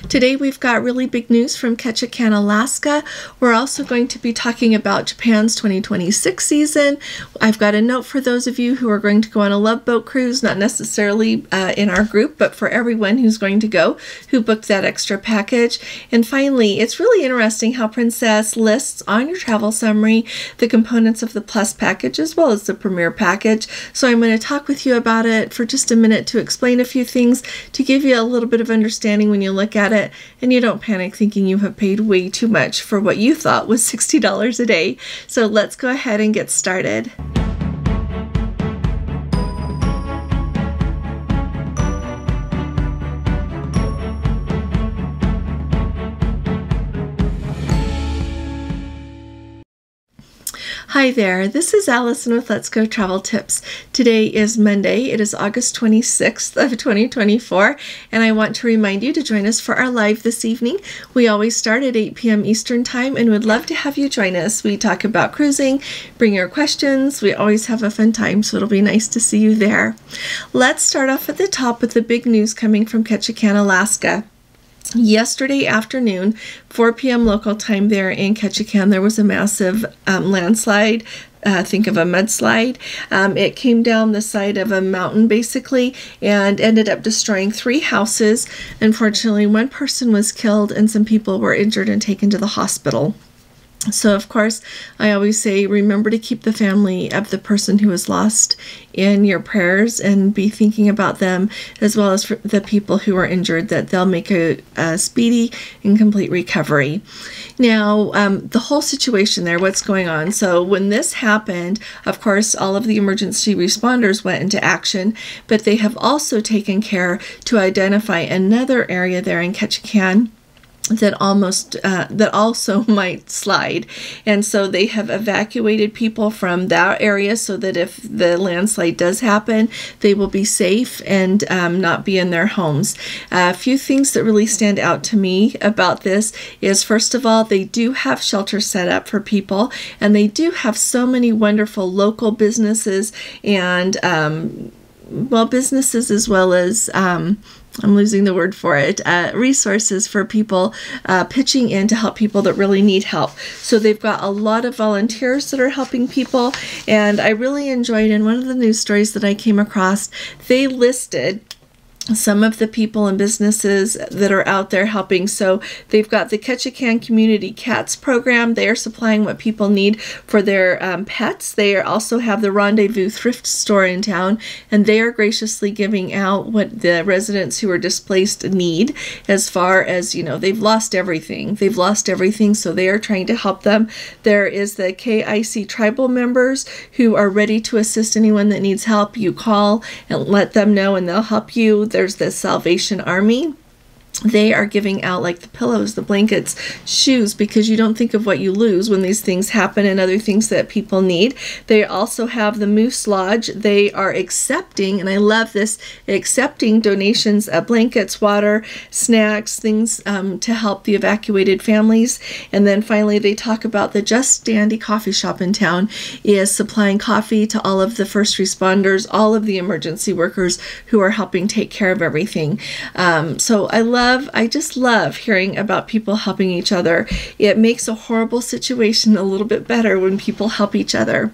Today we've got really big news from Ketchikan, Alaska. We're also going to be talking about Japan's 2026 season. I've got a note for those of you who are going to go on a Love Boat cruise, not necessarily in our group, but for everyone who's going to go, who booked that extra package. And finally, it's really interesting how Princess lists on your travel summary the components of the Plus package as well as the Premier package. So I'm going to talk with you about it for just a minute to explain a few things, to give you a little bit of understanding when you look at it, and you don't panic thinking you have paid way too much for what you thought was $60 a day. So let's go ahead and get started. Hi there, this is Allison with Let's Go Travel Tips. Today is Monday. It is August 26th of 2024, and I want to remind you to join us for our live this evening. We always start at 8 p.m. Eastern Time, and would love to have you join us. We talk about cruising, bring your questions. We always have a fun time, so it'll be nice to see you there. Let's start off at the top with the big news coming from Ketchikan, Alaska. Yesterday afternoon, 4 p.m. local time there in Ketchikan, there was a massive landslide. Think of a mudslide. It came down the side of a mountain basically and ended up destroying 3 houses. Unfortunately, 1 person was killed and some people were injured and taken to the hospital. So, of course, I always say, remember to keep the family of the person who was lost in your prayers and be thinking about them, as well as for the people who are injured, that they'll make a speedy and complete recovery. Now, the whole situation there, what's going on? So when this happened, of course, all of the emergency responders went into action, but they have also taken care to identify another area there in Ketchikan that also might slide, and so they have evacuated people from that area so that if the landslide does happen, they will be safe and not be in their homes. A few things that really stand out to me about this is, first of all, they do have shelters set up for people, and they do have so many wonderful local businesses and businesses as well as I'm losing the word for it, resources for people pitching in to help people that really need help. So they've got a lot of volunteers that are helping people, and I really enjoyed, in one of the news stories that I came across, they listed some of the people and businesses that are out there helping. So they've got the Ketchikan Community Cats program. They are supplying what people need for their pets. They also have the Rendezvous thrift store in town, and they are graciously giving out what the residents who are displaced need, as far as, you know, they've lost everything. They've lost everything, so they are trying to help them. There is the KIC tribal members who are ready to assist anyone that needs help. You call and let them know, and they'll help you. There's the Salvation Army. They are giving out like the pillows, the blankets, shoes, because you don't think of what you lose when these things happen, and other things that people need. They also have the Moose Lodge. They are accepting, and I love this, accepting donations of blankets, water, snacks, things to help the evacuated families. And then finally, they talk about the Just Dandy coffee shop in town is supplying coffee to all of the first responders, all of the emergency workers who are helping take care of everything. So I just love hearing about people helping each other. It makes a horrible situation a little bit better when people help each other.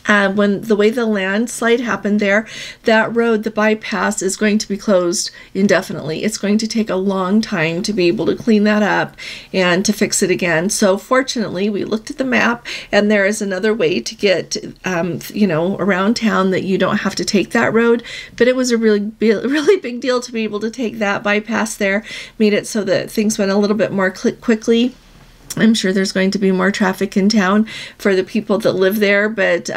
When the way the landslide happened there, that road, the bypass, is going to be closed indefinitely. It's going to take a long time to be able to clean that up and to fix it again. So fortunately, we looked at the map, and there is another way to get, around town that you don't have to take that road. But it was a really big deal to be able to take that bypass there. Made it so that things went a little bit more quickly. I'm sure there's going to be more traffic in town for the people that live there, but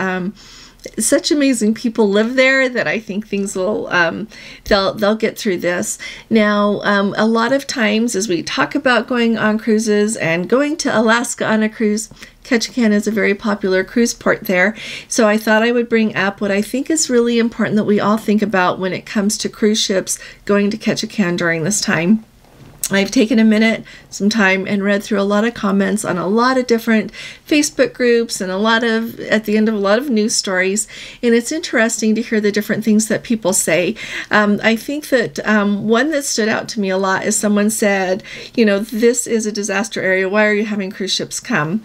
such amazing people live there that I think things will, they'll get through this. Now, a lot of times as we talk about going on cruises and going to Alaska on a cruise, Ketchikan is a very popular cruise port there. So I thought I would bring up what I think is really important that we all think about when it comes to cruise ships going to Ketchikan during this time. I've taken a minute, some time, and read through a lot of comments on a lot of different Facebook groups and at the end of a lot of news stories. And it's interesting to hear the different things that people say. I think that one that stood out to me a lot is someone said, this is a disaster area. Why are you having cruise ships come?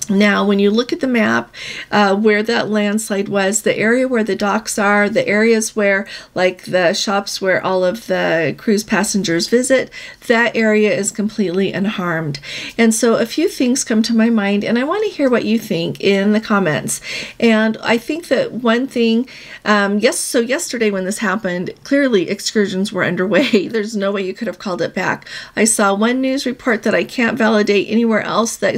Now, when you look at the map where that landslide was, the area where the docks are, the areas where, like the shops where all of the cruise passengers visit, that area is completely unharmed. And so a few things come to my mind, and I want to hear what you think in the comments. And I think that one thing, so yesterday when this happened, clearly excursions were underway. There's no way you could have called it back. I saw one news report that I can't validate anywhere else that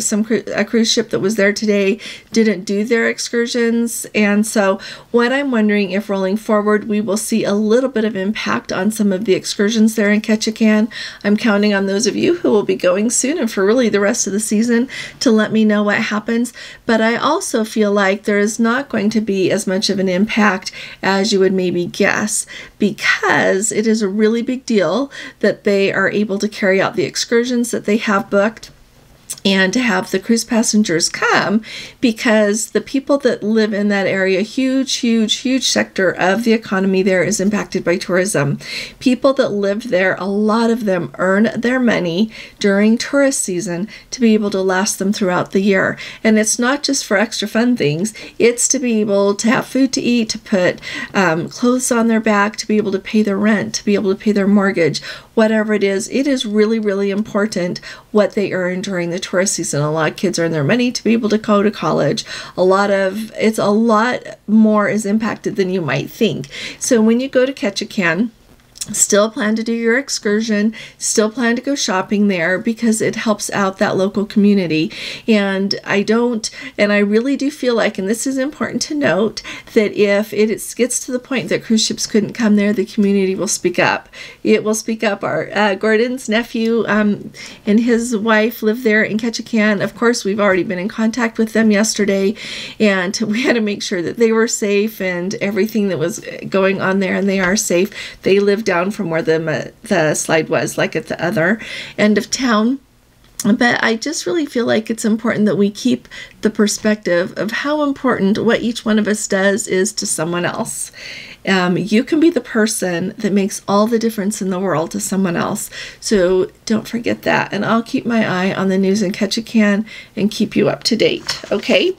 a cruise ship that was there today didn't do their excursions. And so what I'm wondering, if rolling forward we will see a little bit of impact on some of the excursions there in Ketchikan. I'm counting on those of you who will be going soon and for really the rest of the season to let me know what happens. But I also feel like there is not going to be as much of an impact as you would maybe guess, because it is a really big deal that they are able to carry out the excursions that they have booked and to have the cruise passengers come, because the people that live in that area, huge sector of the economy there is impacted by tourism. People that live there, a lot of them earn their money during tourist season to be able to last them throughout the year. And it's not just for extra fun things, it's to be able to have food to eat, to put clothes on their back, to be able to pay their rent, to be able to pay their mortgage, whatever it is really important what they earn during the tourist season. A lot of kids earn their money to be able to go to college. A lot more is impacted than you might think. So when you go to Ketchikan, still plan to do your excursion, still plan to go shopping there, because it helps out that local community. And I really do feel like, and this is important to note, that if it gets to the point that cruise ships couldn't come there, the community will speak up. It will speak up. Our Gordon's nephew and his wife live there in Ketchikan. Of course, we've already been in contact with them yesterday, and we had to make sure that they were safe and everything that was going on there, and they are safe. They live down from where the slide was, like at the other end of town. But I just really feel like it's important that we keep the perspective of how important what each one of us does is to someone else. You can be the person that makes all the difference in the world to someone else. So don't forget that. And I'll keep my eye on the news in Ketchikan and keep you up to date. Okay?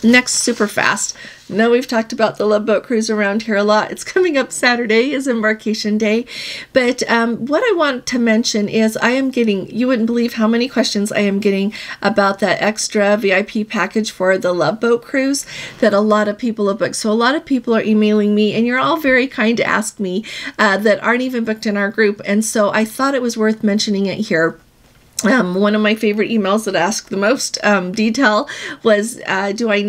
Next, super fast. Now we've talked about the Love Boat Cruise around here a lot. It's coming up Saturday is Embarkation Day. But what I want to mention is I am getting, you wouldn't believe how many questions I am getting about that extra VIP package for the Love Boat Cruise that a lot of people have booked. So a lot of people are emailing me, and you're all very kind to ask me that aren't even booked in our group. And so I thought it was worth mentioning it here. One of my favorite emails that asked the most detail was, do I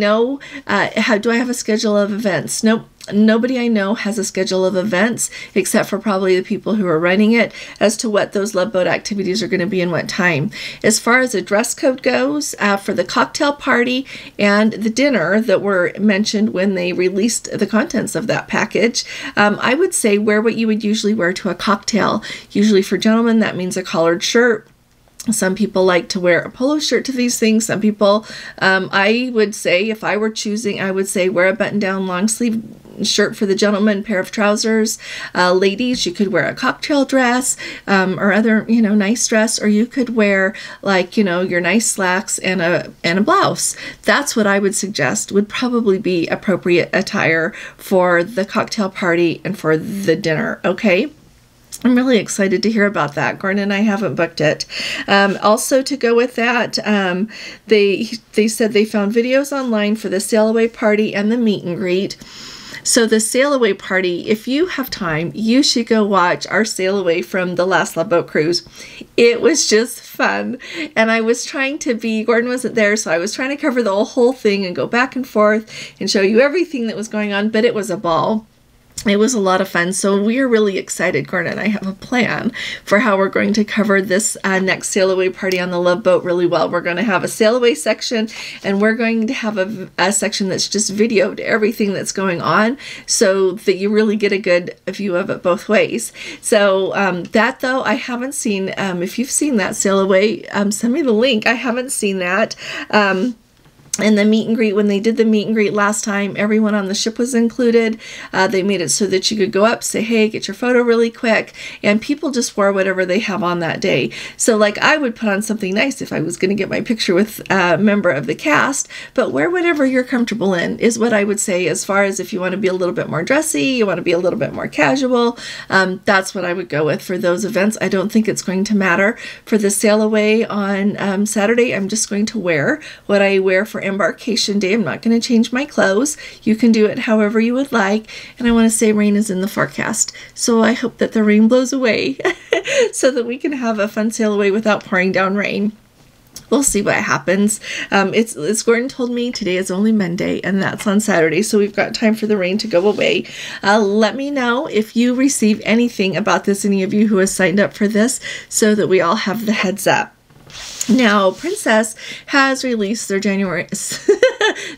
have a schedule of events? Nope. Nobody I know has a schedule of events except for probably the people who are running it as to what those Love Boat activities are going to be and what time. As far as the dress code goes, for the cocktail party and the dinner that were mentioned when they released the contents of that package, I would say wear what you would usually wear to a cocktail. Usually for gentlemen, that means a collared shirt. Some people like to wear a polo shirt to these things. Some people, I would say, if I were choosing, I would say wear a button-down long sleeve shirt for the gentleman, pair of trousers. Ladies, you could wear a cocktail dress or other, nice dress, or you could wear your nice slacks and a blouse. That's what I would suggest would probably be appropriate attire for the cocktail party and for the dinner. Okay. I'm really excited to hear about that. Gordon and I haven't booked it. Also, to go with that, they said they found videos online for the sail away party and the meet and greet. So the sail away party, if you have time, you should go watch our sail away from the last Love Boat Cruise. It was just fun. And I was trying to Gordon wasn't there, so I was trying to cover the whole thing and go back and forth and show you everything that was going on, but it was a ball. It was a lot of fun. So we are really excited. Gordon and I have a plan for how we're going to cover this next sail away party on the Love Boat really well. We're going to have a sail away section, and we're going to have a section that's just videoed everything that's going on so that you really get a good view of it both ways. So that though, I haven't seen, if you've seen that sail away, send me the link. I haven't seen that. And the meet and greet, when they did the meet and greet last time, everyone on the ship was included. They made it so that you could go up, say, hey, get your photo really quick. And people just wore whatever they have on that day. So like I would put on something nice if I was going to get my picture with a member of the cast, but wear whatever you're comfortable in is what I would say. As far as if you want to be a little bit more dressy, you want to be a little bit more casual, that's what I would go with for those events. I don't think it's going to matter. For the sail away on Saturday, I'm just going to wear what I wear for embarkation day. I'm not going to change my clothes. You can do it however you would like. And I want to say rain is in the forecast. So I hope that the rain blows away so that we can have a fun sail away without pouring down rain. We'll see what happens. It's Gordon told me today is only Monday, and that's on Saturday, so we've got time for the rain to go away. Let me know if you receive anything about this, any of you who has signed up for this, so that we all have the heads up. Now, Princess has released their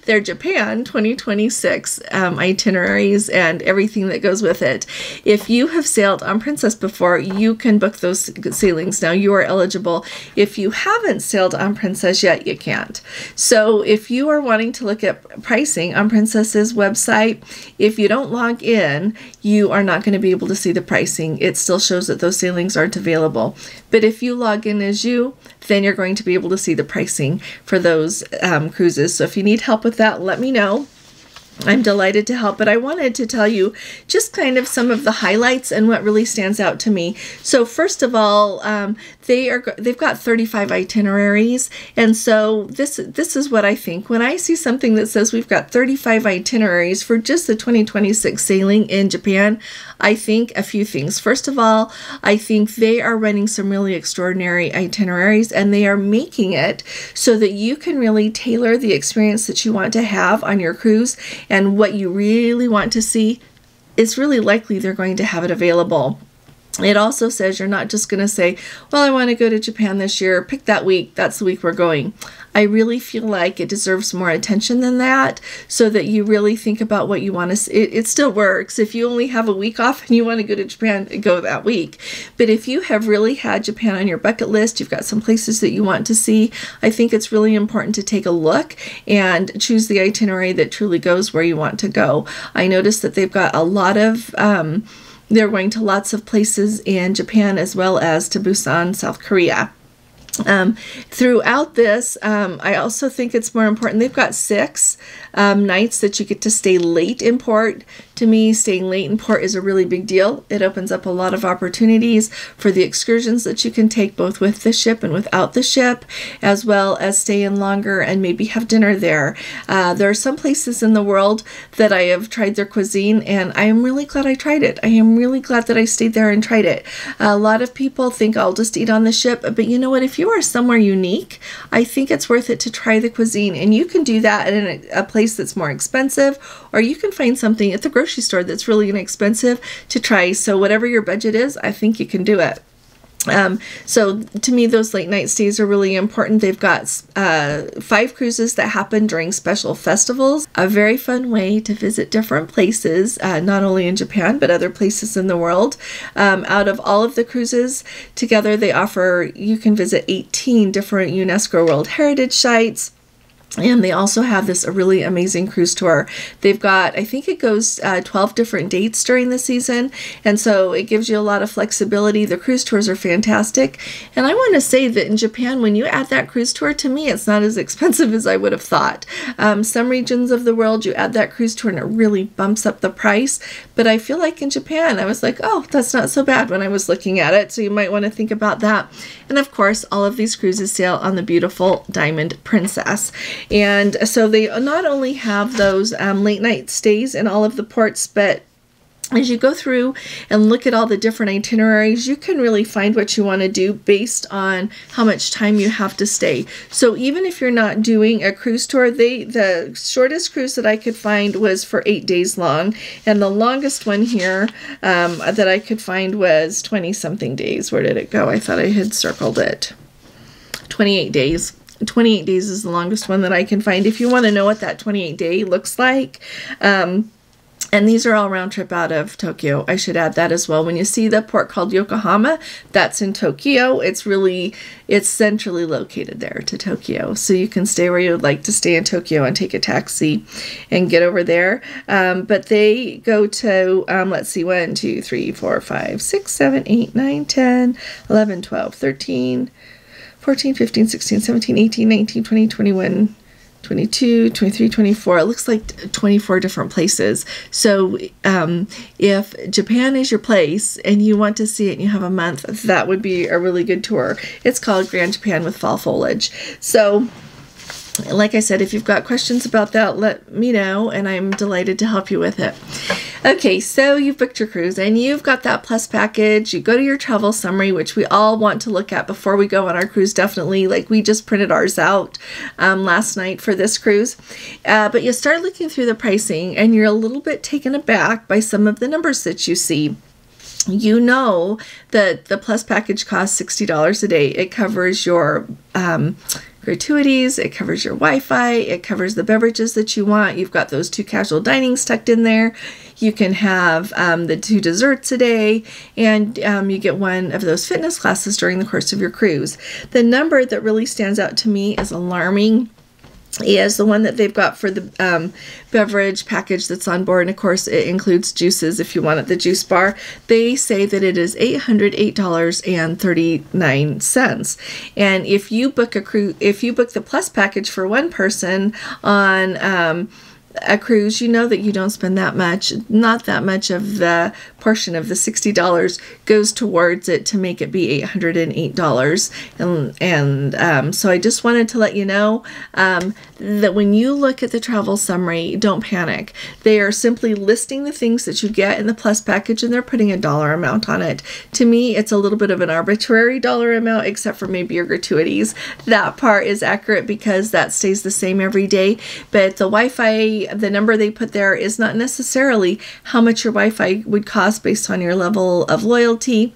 their Japan 2026 itineraries and everything that goes with it. If you have sailed on Princess before, you can book those sailings. Now, you are eligible. If you haven't sailed on Princess yet, you can't. So if you are wanting to look at pricing on Princess's website, if you don't log in, you are not going to be able to see the pricing. It still shows that those sailings aren't available. But if you log in as you, then you're going to be able to see the pricing for those cruises. So if you need help with that, let me know. I'm delighted to help, but I wanted to tell you just kind of some of the highlights and what really stands out to me. So first of all, they've got 35 itineraries, and so this is what I think. When I see something that says we've got 35 itineraries for just the 2026 sailing in Japan, I think a few things. First of all, I think they are running some really extraordinary itineraries, and they are making it so that you can really tailor the experience that you want to have on your cruise. And what you really want to see, it's really likely they're going to have it available. It also says you're not just going to say, well, I want to go to Japan this year, pick that week, that's the week we're going. I really feel like it deserves more attention than that, so that you really think about what you want to see. It still works. If you only have a week off and you want to go to Japan, go that week. But if you have really had Japan on your bucket list, you've got some places that you want to see, I think it's really important to take a look and choose the itinerary that truly goes where you want to go. I noticed that they've got a lot of they're going to lots of places in Japan as well as to Busan, South Korea. Throughout this, I also think it's more important. They've got 6 nights that you get to stay late in port. To me, staying late in port is a really big deal. It opens up a lot of opportunities for the excursions that you can take both with the ship and without the ship, as well as stay in longer and maybe have dinner there. There are some places in the world that I have tried their cuisine, and I am really glad I tried it. I am really glad that I stayed there and tried it. A lot of people think I'll just eat on the ship, but you know what? If you are somewhere unique, I think it's worth it to try the cuisine, and you can do that in a place that's more expensive, or you can find something at the grocery store that's really inexpensive to try. So whatever your budget is, I think you can do it. So to me, those late night stays are really important. They've got 5 cruises that happen during special festivals. A very fun way to visit different places, not only in Japan, but other places in the world. Out of all of the cruises together, you can visit 18 different UNESCO World Heritage Sites. And they also have this really amazing cruise tour. They've got, I think it goes 12 different dates during the season. And so it gives you a lot of flexibility. The cruise tours are fantastic. And I want to say that in Japan, when you add that cruise tour, to me, it's not as expensive as I would have thought. Some regions of the world, you add that cruise tour and it really bumps up the price. But I feel like in Japan, I was like, oh, that's not so bad when I was looking at it. So you might want to think about that. And of course, all of these cruises sail on the beautiful Diamond Princess. And so they not only have those late night stays in all of the ports, but as you go through and look at all the different itineraries, you can really find what you want to do based on how much time you have to stay. So even if you're not doing a cruise tour, the shortest cruise that I could find was for 8 days long, and the longest one here that I could find was 20-something days. Where did it go? I thought I had circled it. 28 days. 28 days is the longest one that I can find. If you want to know what that 28-day looks like, and these are all round trip out of Tokyo. I should add that as well. When you see the port called Yokohama, that's in Tokyo. It's centrally located there to Tokyo. So you can stay where you would like to stay in Tokyo and take a taxi and get over there. But they go to, let's see, 1, 2, 3, 4, 5, 6, 7, 8, 9, 10, 11, 12, 13, 14, 15, 16, 17, 18, 19, 20, 21, 22, 23, 24. It looks like 24 different places. So if Japan is your place and you want to see it and you have a month, that would be a really good tour. It's called Grand Japan with Fall Foliage. So like I said, if you've got questions about that, let me know, and I'm delighted to help you with it. Okay, so you've booked your cruise and you've got that plus package. You go to your travel summary, which we all want to look at before we go on our cruise, definitely. Like we just printed ours out last night for this cruise. But you start looking through the pricing and you're a little bit taken aback by some of the numbers that you see. You know that the plus package costs $60 a day. It covers your gratuities, it covers your Wi-Fi, it covers the beverages that you want. You've got those 2 casual dinings tucked in there. You can have the 2 desserts a day, and you get 1 of those fitness classes during the course of your cruise. The number that really stands out to me as alarming is the one that they've got for the beverage package that's on board. And of course, it includes juices if you want at the juice bar. They say that it is $808.39. And if you book the plus package for 1 person on a cruise, you know that you don't spend that much. Not that much of the portion of the $60 goes towards it to make it be $808. And so I just wanted to let you know that when you look at the travel summary, don't panic. They are simply listing the things that you get in the plus package, and they're putting a dollar amount on it. To me, it's a little bit of an arbitrary dollar amount, except for maybe your gratuities. That part is accurate because that stays the same every day. But the Wi-Fi, the number they put there is not necessarily how much your Wi-Fi would cost based on your level of loyalty.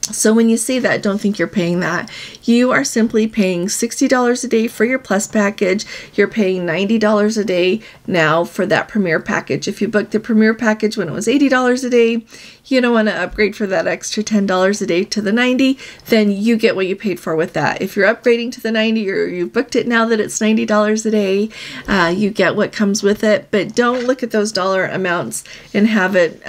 So when you see that, don't think you're paying that. You are simply paying $60 a day for your plus package. You're paying $90 a day now for that premier package. If you booked the premier package when it was $80 a day, you don't want to upgrade for that extra $10 a day to the $90, then you get what you paid for with that. If you're upgrading to the $90 or you've booked it now that it's $90 a day, you get what comes with it. But don't look at those dollar amounts and have it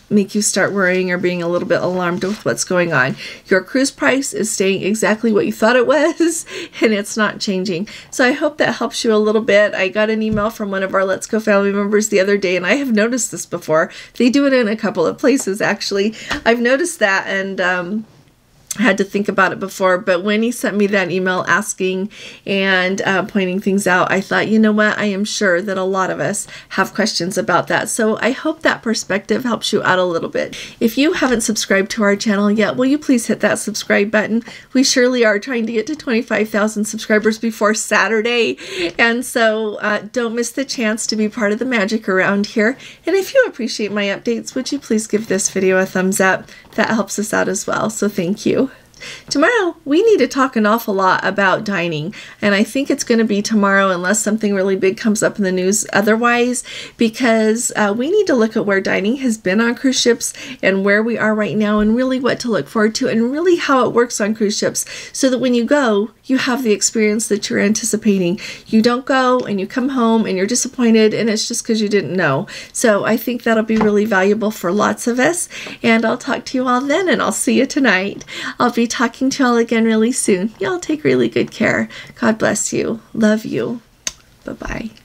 make you start worrying or being a little bit alarmed with what's going on. Your cruise price is staying exactly what you thought it was, and it's not changing. So I hope that helps you a little bit. I got an email from one of our Let's Go family members the other day, and I have noticed this before. They do it in a couple of places. Actually, I've noticed that, and had to think about it before, but when he sent me that email asking and pointing things out, I thought, you know what, I am sure that a lot of us have questions about that. So I hope that perspective helps you out a little bit. If you haven't subscribed to our channel yet, will you please hit that subscribe button? We surely are trying to get to 25,000 subscribers before Saturday, and so don't miss the chance to be part of the magic around here. And if you appreciate my updates, would you please give this video a thumbs up? That helps us out as well, so thank you. Tomorrow, we need to talk an awful lot about dining, and I think it's going to be tomorrow unless something really big comes up in the news otherwise, because we need to look at where dining has been on cruise ships and where we are right now, and really what to look forward to, and really how it works on cruise ships, so that when you go, you have the experience that you're anticipating. You don't go and you come home and you're disappointed and it's just because you didn't know. So I think that'll be really valuable for lots of us, and I'll talk to you all then, and I'll see you tonight. I'll be talking to y'all again really soon. Y'all take really good care. God bless you. Love you. Bye-bye.